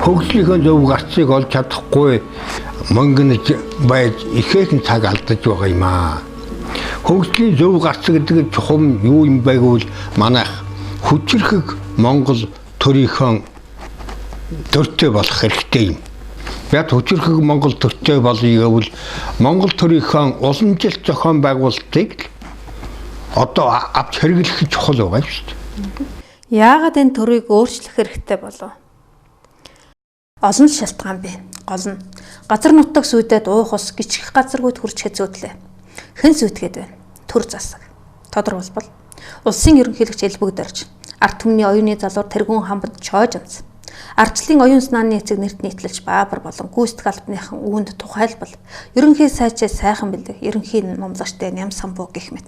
хөгжлийн зөв гарцыг олж чадахгүй мөнгөнж байж ихээхэн цаг алдаж байгаа юм аа. Хөгжлийн зөв гарц гэдэг чухам юу юм бэ гэвэл манайх хүчрхэг Монгол төрийнхөө төртэй болох хэрэгтэй юм. Яг хүчрхэг Монгол төртэй болъё гэвэл Монгол төрийнхөө уламжлалт зохион байгуулалтыг одоо авч хэрэглэх чухал байгаа юм шүү дээ. Яагаад энэ төрийг өөрчлөх хэрэгтэй болов? Олон шалтгаан бий. Гол нь газар нутаг сүйдээд уух ус гिचгэх газаргүйд хүрч хэзүүдлээ. Хэн сүйтгэд байна? Төр засаг. Тодорхойлбол улсын ерөнхийлөгч элбэгдэрч, ард түмний оюуны залуур тэргүүн хамбад чоожамц. Ардчлалын оюун санааны эцэг нэрт нийтлэлж Баабар болон гүйцэтгэх албаныхан үүнд тухайлбал ерөнхий сайжээ сайхан бэлэг, ерөнхий номлогчтой ням самбуу гэх мэт.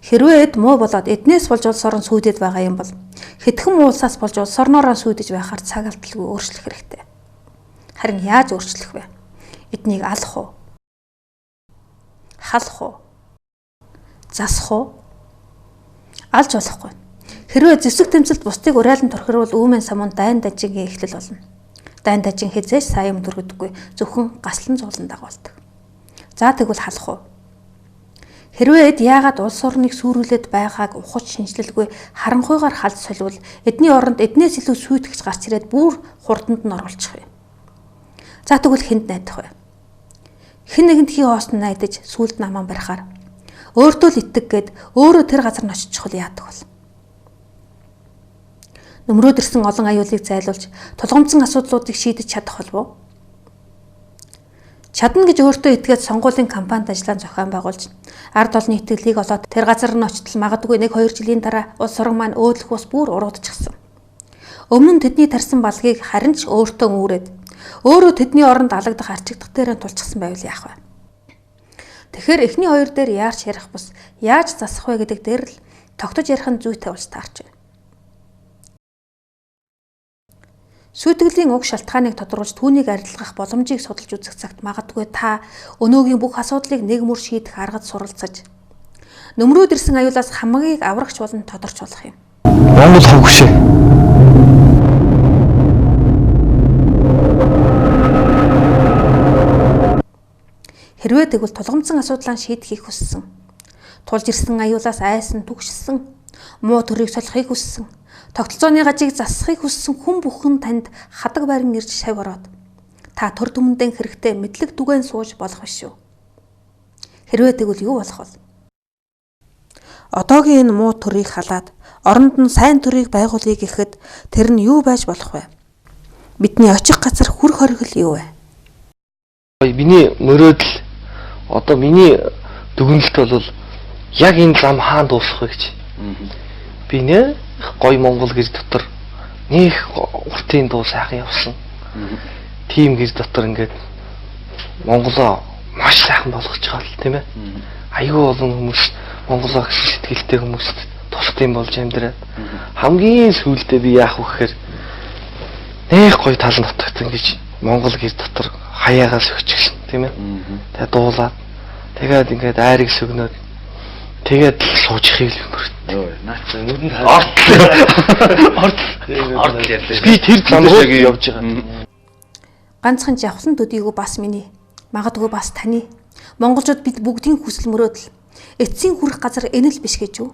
Хэрвээ эд муу болоод эднээс болж улс орон сүйдэд байгаа юм бол хэдхэн уулсаас болж улс орноороо сүйдэж байхаар цаг алдалгүй өөрчлөх хэрэгтэй. Харин яаж өөрчлөх вэ? Эднийг алах уу? Халах уу? Засах уу? Алж болохгүй. Хэрвээ зэвсэг тэмцэлд бусдыг урайлан торхирвол үүмэн самуун дайн дажингийн эхлэл болно. Дайн дажин хязгаарч сайн юм төргөдөггүй зөвхөн гаслан зуулан дагуулдаг. За тэгвэл халах уу? Хэрвээ эд яагаад улс орныг сүрүүлээд байгааг ухаж шинжилэлгүй харанхуйгаар халж соливол эдний оронд эднээс илүү сүйтгэж гарч ирээд бүр хурданд нь оруулчих вэ? За тэгвэл хэнд найдах вэ? Хэн нэгэнд хий хоосн найдаж сүлд намаан барихаар өөртөө л итэг гээд өөрөө тэр газар нь очиж чухал яадаг бол. Нөмрөөд ирсэн олон аюулыг зайлуулж тулгамдсан асуудлуудыг шийдэж чадах болов уу? Чадна гэж өөртөө итгээд сонгуулийн кампанид ажиллаан зохион байгуулж ард олонны итгэлийг олоод тэр газар нь очтол магадгүй 1-2 жилийн дараа улс орон маань өөдлөх ус бүр уруудчихсан. Өмнө нь тэдний тарсан балгийг харин ч өөртөө үүрээд өөрөө тэдний оронд алагдах арчигдах дээрээ тулчихсан байвал яах вэ? Тэгэхээр эхний хоёр дээр яарч ярих бус яаж засах вэ гэдэг дээр л тогтож ярих нь зүйтэй болж таарч байна. Сүйтгэлийн уг шалтгааныг тодруулж түүнийг арилгах боломжийг судалж үзэх цагт магадгүй та өнөөгийн бүх асуудлыг нэг мөр шийдэх аргад суралцаж нөмрөөд ирсэн аюулаас хамаагийг аврагч болон тодорч болох юм. Монгол хөвгшээ. Хэрвээ тэгвэл тулгамдсан асуудлаа шийдэхийг хүссэн. Тулж ирсэн аюулаас айсан түгшсэн, муу төрийг солихыг хүссэн. Тогтолцооны гажийг засахыг хүссэн хүн бүхэн танд хадаг байран ирж шав ороод та төр түмэндэн хэрэгтэй мэдлэг түгээн сууж болох биш шүү. Хэрвээ тэгвэл юу болох вэ? Одоогийн энэ муу төрийг халаад оронд нь сайн төрийг байгуулъя гэхэд тэр нь юу байж болох вэ? Бидний очих газар хүр хоригл юу вэ? Миний мөрөөдөл одоо миний дүгнэлт бол яг энэ зам хаан дуусах вэ гэж. Би нэ гой Монгол гэр дотор нөх уртын дуу сайхан явсан. Тим гэр дотор ингээд Монголоо маш сайхан болгож байгаа л тийм ээ. Аюу олон хүмүүс Монголоо гэсэн сэтгэлтэй хүмүүст тусах юм болж амьдраад хамгийн сүүлдээ би яах вэ гэхээр нэх гой тал нутагт ингэж Монгол гэр дотор хаяагаас өгчихсэн тийм ээ. Тэгээ дуулаад тэгээд ингээд айрыг сүгнөөд тэгээд суужихыг л мөрөд. Наач нүдэнд орд ярьлаа. Би тэр замыг явж байгаа. Ганцхан жавхлан төдийгүй бас миний, магадгүй бас таны. Монголчууд бид бүгдийн хүсэл мөрөөдөл эцсийн хүрэх газар энэ л биш гэж юу?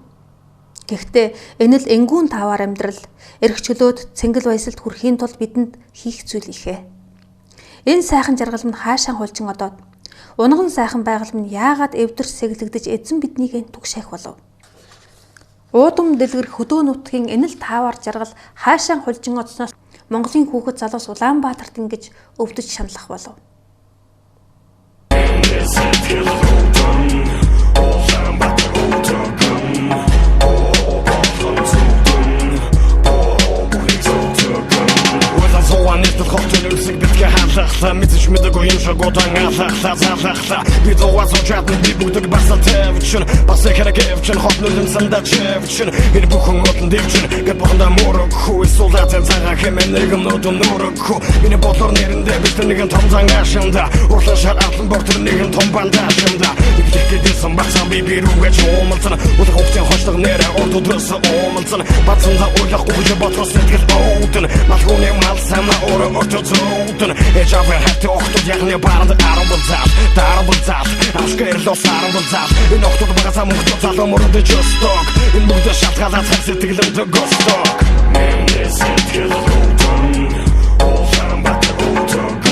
Гэхдээ энэ л энгүүн таваар амьдрал, эрх чөлөөд цэнгэл баясалд хүрэхийн тулд бидэнд хийх зүйл ихэ. Энэ сайхан жаргал нь хаашаа хулжин одоод унган сайхан байгаль нь яагаад эвдэрч сэглэгдэж эзэн биднийг түгшээх болов? Уудам дэлгэр хөдөө нутгийн энэ л таавар жаргал хаашаа хулжин одсноос Монголын хүүхэд залуус Улаанбаатарт ингэж өвдөж шаналлах болов? хотын үлсэг битгэ хаалахлаа мэдэж мэдээгүй юм шиг удаан алахлаа би зовоос очоод би бүгдэг басаа тавьчин бас хэрэгвчин хот нүлэн сандаа чивчин энэ бүхэн утан дэвчин гэт бохонда морог хүү солдатын цагаа хэмээн нэгэн нотон норог хүү энэ бодлор нэрэндээ бид нэгэн том зангаашинда урлан шар атлан бортор нэгэн том бандаашинда ихэдээсэн бацсан би рүүгээ чуумалцсан улах хөвчэн хошлог нэрэ ордодрос оомалцсан бацсанда ойлах үгүй бодлос сэтгэл оодын малгууны мал самна ороо ортозоодын эжавэ хатты охтод ягны баранд арабалзал дарабалзал ашгэрло сарабалзал энэ охтод багасаа мөхтөд залуумрууд жосток энэ бүгд шалтгаалаад сэтгэлд госток мен сэтгэл оодын оолан бат оодын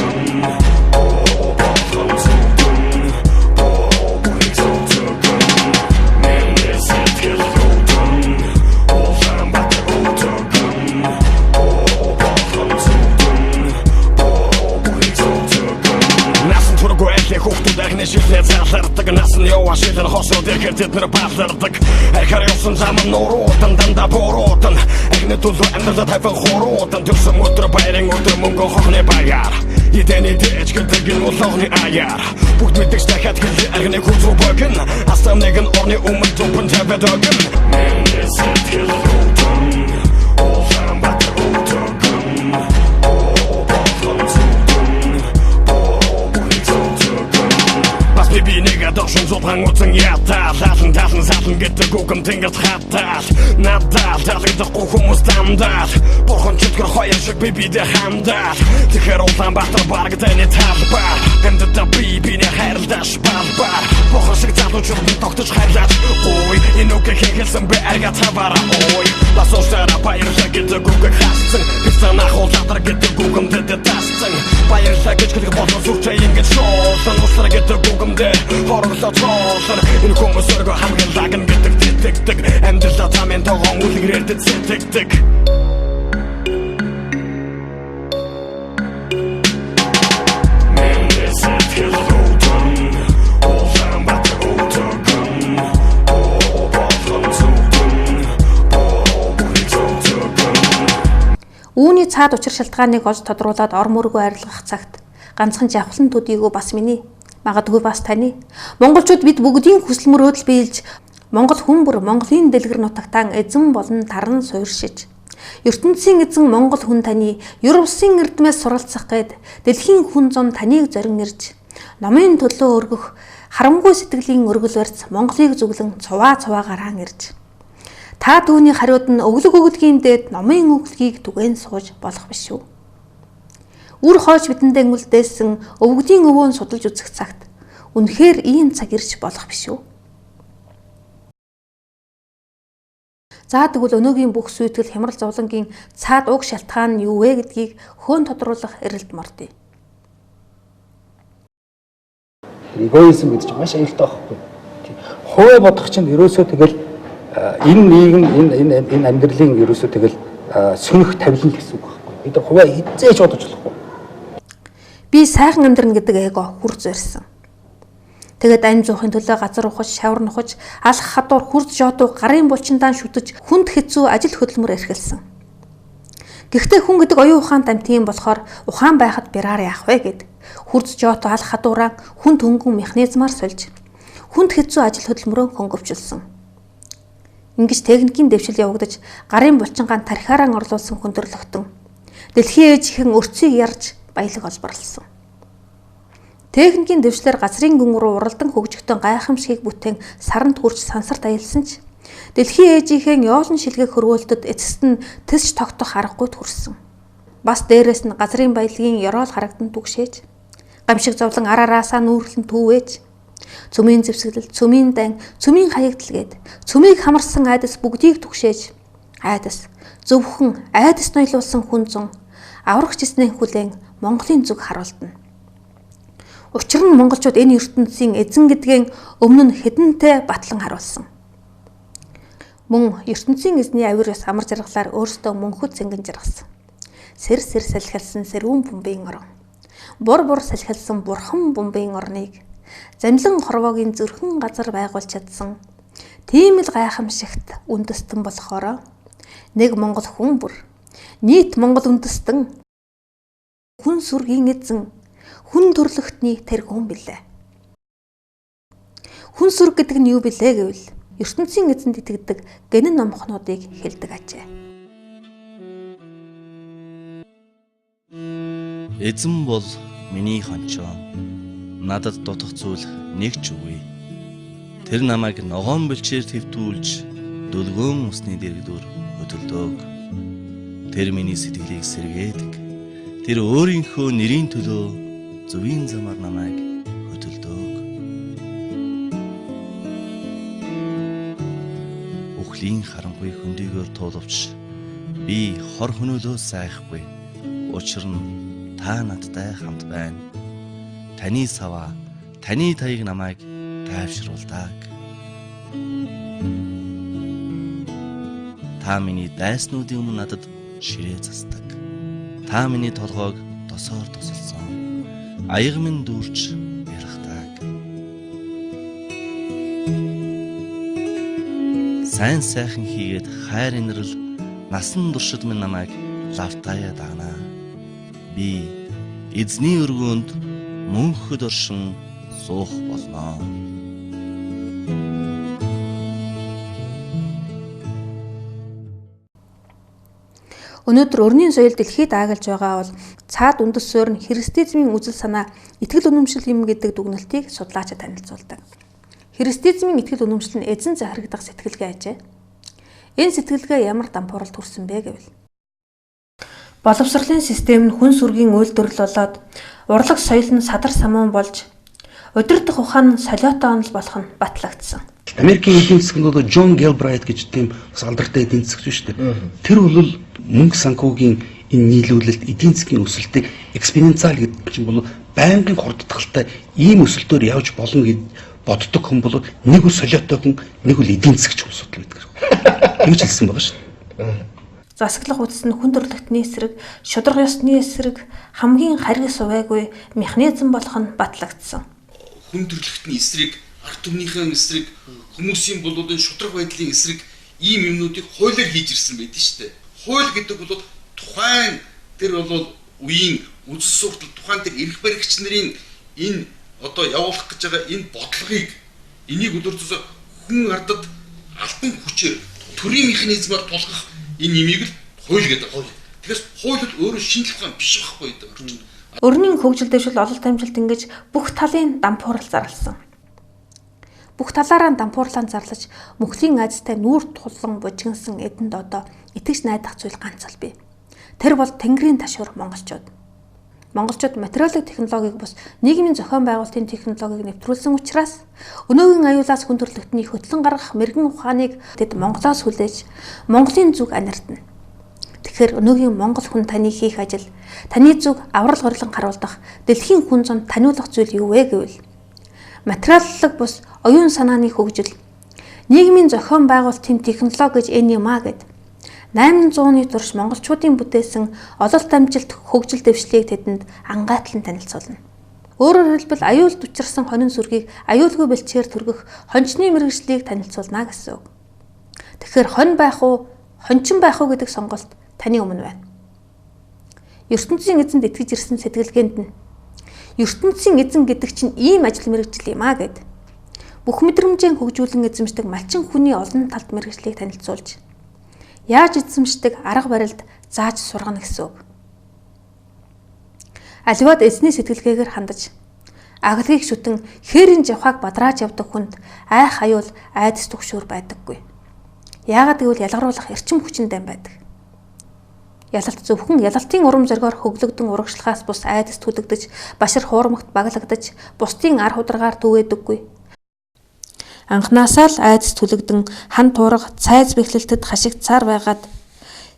Шилээ залардаг насан яваа шилэн хосоо дэхэр тэднэр баалардаг ахаар явсан заман нууруудан дандаа бууруудан агны төлөө амьдрал таван хууруудан төрсөн өдөр баярын өдөр мөнгө хохны баяр идэний дэч гэдэг нь улааны аяар бүгд мэддэг дахиад хэлээ агны хүзүү богин астам нэгэн орны өмнө тупан тавэдогэн мен сэтгэл руудан оолан бат руудан би нэгэ дошон зовхан утсан ятаа лалан талан салан гэдэг үгэн тэнгэрт хатаа надад талгадахгүй хүмүүс дамдаа бурхан читгэр хоёр шиг би бидэ хамдаа тэгэхээр улаан баатар бараг таны талбар гэмдэ би биний хайрлаш балбар бурхан шиг залуучууд тогтож хайрлаж ой энэ үгээ хэлсэн би арга тавара ой ласоостара баярлаг гэдэг үгээ хассан би санаа хулдар гэдэг үгэн тэд тассан баярлаг гэж болон сүрчээ ингэж шоолсон усраг гэдэг үгэн хорлоо цоолсон энэ хүмүүс өргө хамгийн лаган гэдэг тэтгдэг амьдралаа тамийн тогоон үлгэрэлдэд сэтгэдэг мен сэтгэл руудан оолан бат руудан Үүний цаад учир шалтгааныг олж тодруулаад ор мөргөө арилгах цагт ганцхан жавхлан төдийгөө бас миний магадгүй бас таны монголчууд бид бүгдийн хүсэл мөрөөдөл биелж монгол хүн бүр монголын дэлгэр нутагтаан эзэн болон таран суурьшиж ертөнцийн эзэн монгол хүн таны ер бусын эрдмээс суралцах гээд дэлхийн хүн зам таныг зорин ирж номын төлөө өргөх харамгүй сэтгэлийн өргөл барьц монголыг зүглэн цуваагаар хаан ирж та түүний хариуд нь өглөг өгөлгийн дээд номын өглөгийг түгээн сууж болох биш үү. Үр хойч бидэндээ үлдээсэн өвгдийн өвөөн судалж үзэх цагт үнэхээр ийм цаг ирж болох биш үү. За тэгвэл өнөөгийн бүх сүйтгэл хямрал зовлонгийн цаад уг шалтгаан нь юу вэ гэдгийг хөөн тодруулах эрэлт мордъё. Эгоизм гэдэг чинь маш аюултай байхгүй. Хувиа бодох чинь ерөөсөө тэгэл энэ нийгэм энэ амьдралын ерөөсөө тэгэл сөнөх тавилан гэсэн үг байхгүй. Бид хувиа хизээж бодож болохгүй. Би сайхан амьдрна гэдэг эго хүрж ирсэн. Тэгээд ань зуухын төлөө газар ухаж, шавар нухаж, алх хадуур хурд жотоо гарын булчиндаа шүтэж, хүнд хэцүү ажил хөдөлмөр эрхэлсэн. Гэхдээ хүн гэдэг оюун ухаанд амтын болохоор ухаан байхад бираар яах вэ гэд хурд жотоо алх хадуураа хүнд хөнгөн механизмаар сольж, хүнд хэцүү ажил хөдөлмөрөө хөнгөвчлсөн. Ингэж техникийн дэвшил явагдаж, гарын булчингаан тархиараа орлуулсан хүндрэлтэн. Дэлхийн ээжийнхэн өрцгийг ярж баялаг олборлсон. Техникийн дэвшлэр газрын гүн рүү уралдан хөгжигдсөн гайхамшигыг бүтээн саранд хүрч сансарт аялсан ч дэлхийн ээжийнхэн ёолон шилгээх хөрвөөлтөд эцэст нь тэсч тогтох аргагүй төрсөн. Бас дээрэс нь газрын баялагын ёроол харагдан түгшээж, гамшиг зовлон араараасаа нүүрлэн түүвэж, цөмийн зэвсэглэл, цөмийн дан, цөмийн хаягдал гээд цөмийг хамарсан айдас бүгдийг түгшээж, айдас зөвхөн айдас ноёлуулсан хүн зун аврагч эснээ хүлээн Монголын зүг харуултана. Учир нь монголчууд энэ ертөнцийн эзэн гэдгийн өмнө нь хэдэнтэй батлан харуулсан. Мөн ертөнцийн эзний авираас амар жаргалаар өөрсдөө мөнхөд цэнгэн жаргасан. Сэр салхилсан сэрүүн бомбын орон. Бур салхилсан бурхан бомбын орныг замлан хорвоогийн зүрхэн газар байгуулж чадсан. Тийм л гайхамшигт үндэстэн болохоор нэг монгол хүн бүр нийт монгол үндэстэн хүн сүргийн эзэн, хүн төрлөختний тэр хүн билээ. Хүн сүрг гэдэг нь юу билээ гэвэл ертөнцийн эзэнд итгэдэг гэнэн номхнуудыг хэлдэг ажээ. Эзэн бол миний хончоо. Надад дутах зүйл нэг ч үгүй. Тэр намайг ногоон бэлчээр твтүүлж дүлгөөн усны дэрэгдүр хөдөлдөг. Тэр миний сэтгэлийг сэргээдэг. Тэр өөрийнхөө нэрийн төлөө зөвийн замаар намайг хөдөлдөг. Өхлийн харанхуй хөндийгөөр туулвч би хор хөнөөлөө сайхгүй. Учир нь та надтай хамт байна. Таны саваа, таны таяг намайг тайвшруулдаг. Та миний дайснуудын өмнө надад ширээ засдаг. Та миний толгойг тосоор тусалсан. Аяг минь дүүрч ярахдаг. Сайн сайхан хийгээд хайр инрэл насан туршид минь намайг лавтаяа дагнаа. Би эзний өргөөнд мөнхөд оршин суух болно. Өнөөдөр өрний соёл дэлхийд аагалж байгаа бол цаад үндэс суурь нь христизмын үзэл санаа, итгэл үнэмшил юм гэдэг дүгнэлтийг судлаачид танилцуулдаг. Христизмын итгэл үнэмшил нь эзэн захирагдах сэтгэлгээ ажээ. Энэ сэтгэлгээ ямар дампууралд хүрсэн бэ гэвэл боловсролын систем нь хүн сүргийн үйлдвэрлэл болоод урлаг соёл нь садар самуун болж удирдах ухаан нь солиотой онол болох нь батлагдсан. Америкийн эдийн засгийн одоо Джон Гэлбрайт гэж тийм бас алдартай эдийн засгч шүү дээ. Тэр бол мөнгө санхүүгийн энэ нийлүүлэлт эдийн засгийн өсөлтийг экспоненциал гэдэг чинь бол байнгын хордтгалтай ийм өсөлтөөр явж болно гэж боддог хүн бол нэг үл солиотой хүн, нэг үл эдийн засгч хүн судал байдаг. Ингэж хэлсэн байгаа шүү. Засаглах үтс нь хүн төрлөختний эсрэг, шударга ёсны эсрэг, хамгийн хариг сувайгүй механизм болох нь батлагдсан. Хүн төрлөختний эсрэг, ард түмнийхэн эсрэг, хүмүүсийн болоодын шударга байдлын эсрэг ийм юмнуудыг хуулиар хийж ирсэн байдаг шүү дээ. Хууль гэдэг бол тухайн тэр бол үеийн үзэл суртал, тухайн тэр эрх баригч нарын энэ одоо явуулах гэж байгаа энэ бодлогыг энийг өдөртөөс хүн ардад алтан хүчээр төрийн механизмаар тулгах энэ нэмийг л хууль гэдэг хууль. Тэгэхээр хууль бол өөрөө шинжлэх ухаан биш байхгүй гэдэг. Өрнийн хөгжил дэвшил ололт амжилт ингэж бүх талын дампуурал зарласан. Бүх талаараа дампуурлан зарлаж мөхлийн айдастай нүүр тулсан бужигнсан эдэнд одоо итгэж найдах зүйл ганц л бий. Тэр бол Тэнгэрийн ташуур монголчууд. Монголчууд материалын технологиг бус нийгмийн зохион байгуулалтын технологиг нэвтрүүлсэн учраас өнөөгийн аюулаас хүн төрлөختний хөтлөн гаргах мэрэгэн ухааныг тэд Монголоос хүлээж Монголын зүг аниртна. Тэгэхээр өнөөгийн монгол хүн таны хийх ажил, таны зүг аврал хорлон харуулдах, дэлхийн хүн зам таниулах зүйл юу вэ гэвэл материаллог бус оюун санааны хөгжил, нийгмийн зохион байгуулалтын технологи гэж энэ юм а гэд 800-ны турш монголчуудын бүтээсэн ололт амжилт хөгжил дэвшлийг тэдэнд ангаатлан танилцуулна. Өөрөөр хэлбэл аюулд учирсан хонин сүргийг аюулгүй бэлчээр түргэх хончны мэргэжлийг танилцуулна гэсэн үг. Тэгэхээр хонь байх уу, хончин байх уу гэдэг сонголт таны өмнө байна. ертөнцийн эзэнд итгэж ирсэн сэтгэлгээнд нь ертөнцийн эзэн гэдэг чинь ийм ажил мэргэжил юм а гэд бүх мэдрэмжийн хөгжүүлэн эзэмшдэг малчин хүний олон талт мэргэжлийг танилцуулж яаж эзэмшдэг арга барилд зааж сургана гэсэн үг. Аливаад эзний сэтгэлгээгээр хандаж агалгийг шүтэн хээрийн жавхаг бадрааж явдаг хүнд айх аюул айдас түгшүүр байдаггүй. Яагаад гэвэл ялгаруулах эрчим хүчин дэм байдаг. Ялалт зөвхөн ялалтын урам зоригоор хөглөгдөн урагшлахаас бус айдас түлэгдэж, башир хуурмагт баглагдаж, бусдын ар хударгаар түгээдэггүй. Анхнаасаа л айдас түлэгдэн хан туурга цайз бэхлэлтэд хашигдсаар байгаад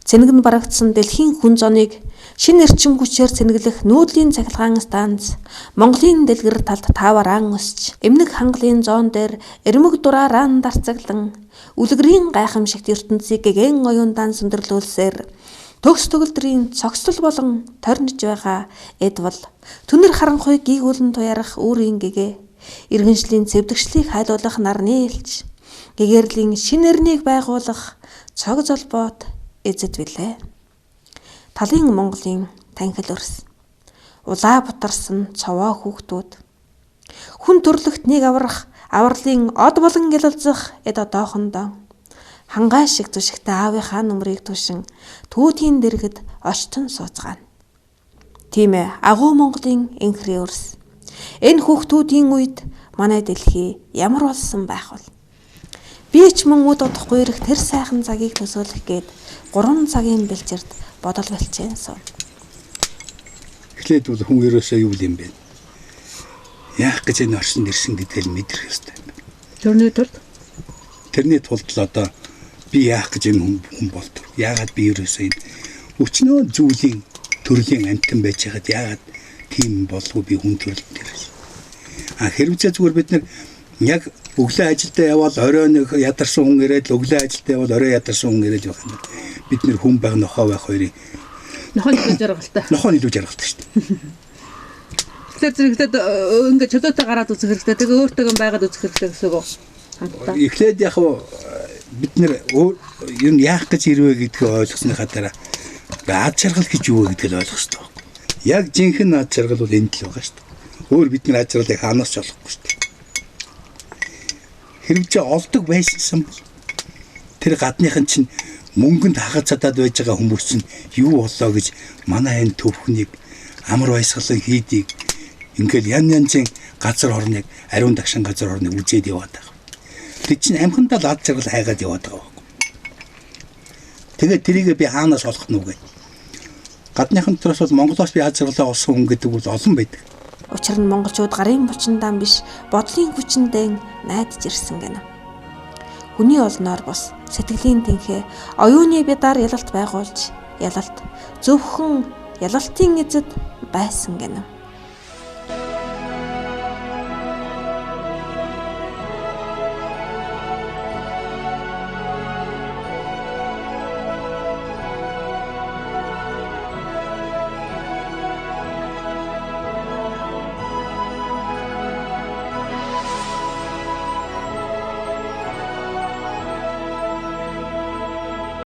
цэнэгэн барагдсан дэлхийн хүн зоныг шинэ эрчим хүчээр цэнэглэх нүүдлийн цахилгаан станц Монголын дэлгэр талд тааваран өсч эмнэг хангалын зоон дээр эрмэг дураараа дарцаглан үлгэрийн гайхамшигт ертөнцийг гэгэн оюундан сүндэрлүүлсээр төгс төгөлдрийн цогцлол болон торнж байгаа эд бол түнэр харанхуй гийгүүлэн туярах үүрийн гэгээ иргэншлийн цэвдэгчлийг хайлуулах нарны элч гэгэрлийн шин эрнийг байгуулах цог золбоот эзэд билээ. Талын Монголын танхил өрс. улаа бутарсан цовоо хүүхдүүд. Хүн төрлөخت нэг аврах авралын од болон гялалзах эд одоохондоо хангаа шиг зүшигтэй аавынхаа нүмрийг түшин түүтийн дэргэд очтон сууцгаана. Тийм ээ, агуу Монголын энхрийн өрс. Энэ хүүхдүүдийн үед манай дэлхий ямар болсон байх вэ? Би ч мөн үд удахгүй ирэх тэр сайхан цагийг төсөөлөх гээд 3 цагийн бэлчирд бодол болчихсон суув. Эхлээд бол хүн ерөөсөө юу юм бэ? Яах гэж энэ орсонд ирсэн гэдгийг мэдрэх ёстой юм байна. Тэрний тулд л одоо би яах гэж энэ хүн болдог. Яагаад би ерөөсөө энэ өчнөө зүйлийн төрлийн амтан байж хаад яагаад тийм болов би хүн төрөлд дээрээс. Хэрвээ зүгээр бид нар яг өглөө ажилдаа явбал оройн ядарсан хүн ирээд өглөө ажилдаа явбал орой ядарсан хүн ирээд явах юм. Бид нэр хүн баг нохоо байх хоёрын нохоо илүү жаргалтай. Нохоо илүү жаргалтай шүү дээ. Тэгэхээр зэрэгтэй ингээд чөлөөтэй гараад үзэх хэрэгтэй. Тэгээ өөртөө байгаад үзэх хэрэгтэй гэсэн үг. Эхлээд яг бид нэр юу яах гэж ирвэ гэдгийг ойлгосныхаа дараа ад жаргал гэж юу вэ гэдгийг ойлгох хэрэгтэй. Яг жинхэнэ ад жаргал бол энд л байгаа шүү дээ. Өөр бидний ад жаргалыг хаанаас ч олохгүй шүү дээ. Хэрвээ олдог байсан бол тэр гадныхан чинь мөнгөнд хагаж цадаад байж байгаа хүмүүс чинь юу болоо гэж манай энэ төвхнийг амар баясгалан хийдийг ингээл янзын газар орныг ариун дагшин газар орныг үзээд яваад байгаа. Тэг чинь амхандаа лад жаргал хайгаад яваад байгаа. Тэгээд тэрийг би хаанаас олох нь вэ? Гадныхан дотроос бол Монголоос би ад жаргалаа олсон хүн гэдэг бол олон байдаг. Учир нь монголчууд гарын булчиндаан биш бодлын хүчиндээ найдаж ирсэн гэнэ. Хүний олноор бус сэтгэлийн тэнхээ оюуны бядар ялалт байгуулж ялалт зөвхөн ялалтын эзэд байсан гэнэ.